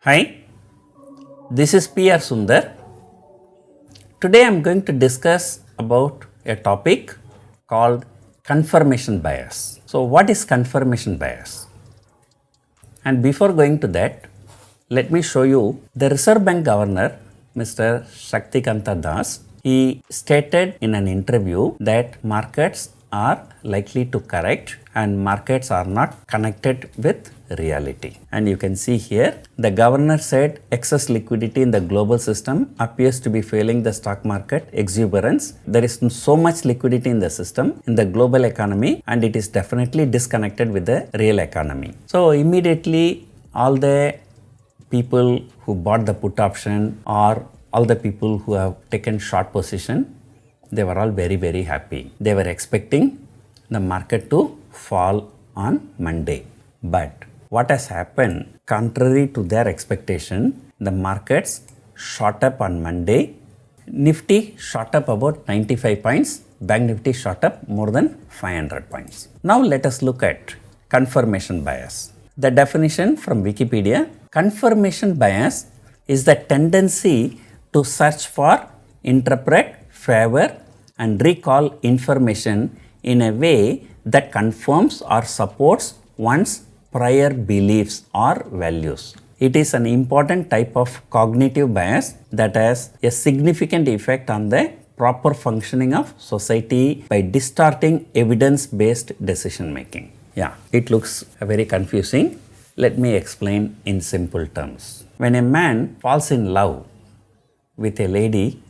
Hi, this is P.R. Sundar. Today I am going to discuss about a topic called confirmation bias. So what is confirmation bias? And before going to that, let me show you the Reserve Bank Governor, Mr. Shaktikanta Das. He stated in an interview that markets are likely to correct and markets are not connected with reality. And you can see here, the governor said excess liquidity in the global system appears to be failing the stock market exuberance. There is so much liquidity in the system, in the global economy, and it is definitely disconnected with the real economy. So immediately all the people who bought the put option or all the people who have taken short position, they were all very happy. They were expecting the market to fall on Monday. But what has happened, contrary to their expectation, the markets shot up on Monday. Nifty shot up about 95 points. Bank Nifty shot up more than 500 points. Now let us look at confirmation bias. The definition from Wikipedia: confirmation bias is the tendency to search for, interpret, favor and recall information in a way that confirms or supports one's prior beliefs or values. It is an important type of cognitive bias that has a significant effect on the proper functioning of society by distorting evidence-based decision making. Yeah, it looks very confusing. Let me explain in simple terms. When a man falls in love with a lady,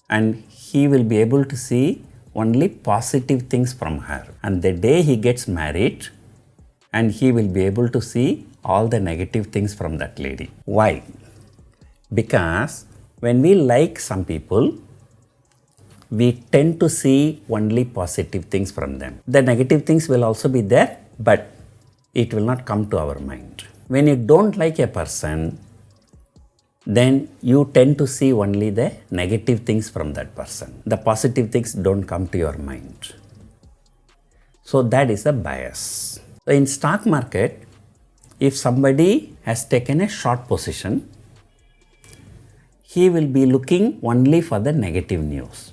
and he will be able to see only positive things from her, and the day he gets married, and he will be able to see all the negative things from that lady. Why? Because when we like some people, we tend to see only positive things from them. The negative things will also be there, but it will not come to our mind. When you don't like a person, then you tend to see only the negative things from that person. The positive things don't come to your mind. So that is a bias. So in stock market, if somebody has taken a short position, he will be looking only for the negative news.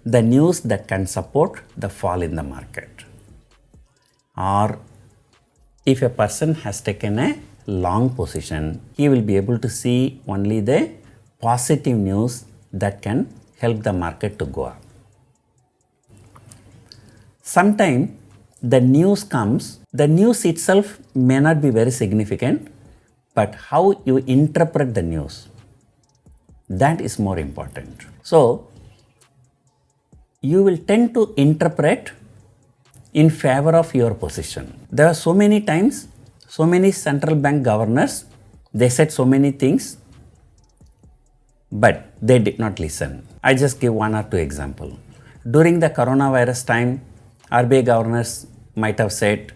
The news that can support the fall in the market. Or if a person has taken a long position, he will be able to see only the positive news that can help the market to go up. Sometimes the news comes, the news itself may not be very significant, but how you interpret the news, that is more important. So you will tend to interpret in favor of your position. There are so many times, so many central bank governors, they said so many things, but they did not listen. I just give one or two examples. During the coronavirus time, RBI governors might have said,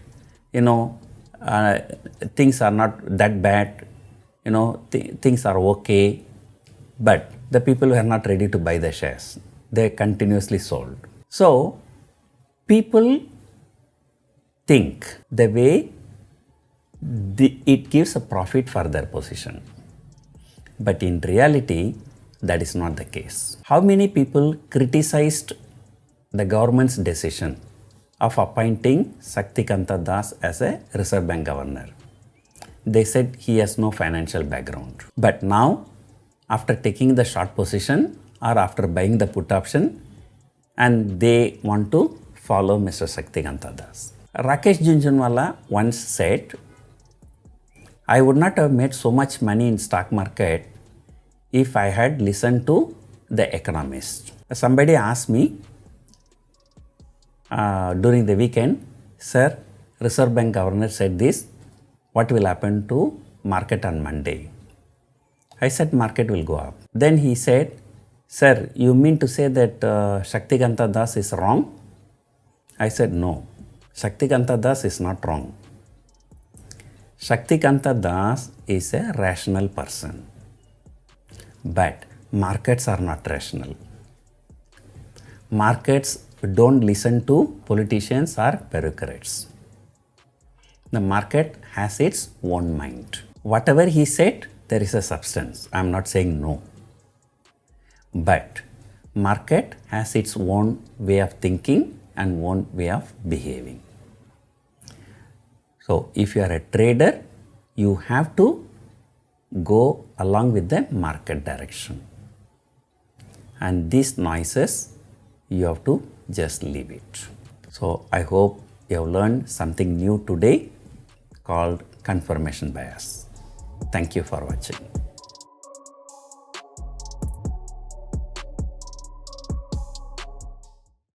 things are not that bad, things are okay, but the people were not ready to buy the shares. They continuously sold. So people think the way it gives a profit for their position. But in reality, that is not the case. How many people criticized the government's decision of appointing Shaktikanta Das as a Reserve Bank Governor? They said he has no financial background. But now, after taking the short position or after buying the put option, and they want to follow Mr. Shaktikanta Das. Rakesh Jhunjhunwala once said, I would not have made so much money in stock market if I had listened to the economist. Somebody asked me during the weekend, sir, Reserve Bank Governor said this, what will happen to market on Monday? I said market will go up. Then he said, sir, you mean to say that Shaktikanta Das is wrong? I said no, Shaktikanta Das is not wrong. Shaktikanta Das is a rational person, but markets are not rational. Markets don't listen to politicians or bureaucrats. The market has its own mind. whatever he said, there is a substance. I am not saying no. But market has its own way of thinking and own way of behaving. So if you are a trader, you have to go along with the market direction. And these noises, you have to just leave it. So I hope you have learned something new today called confirmation bias. Thank you for watching.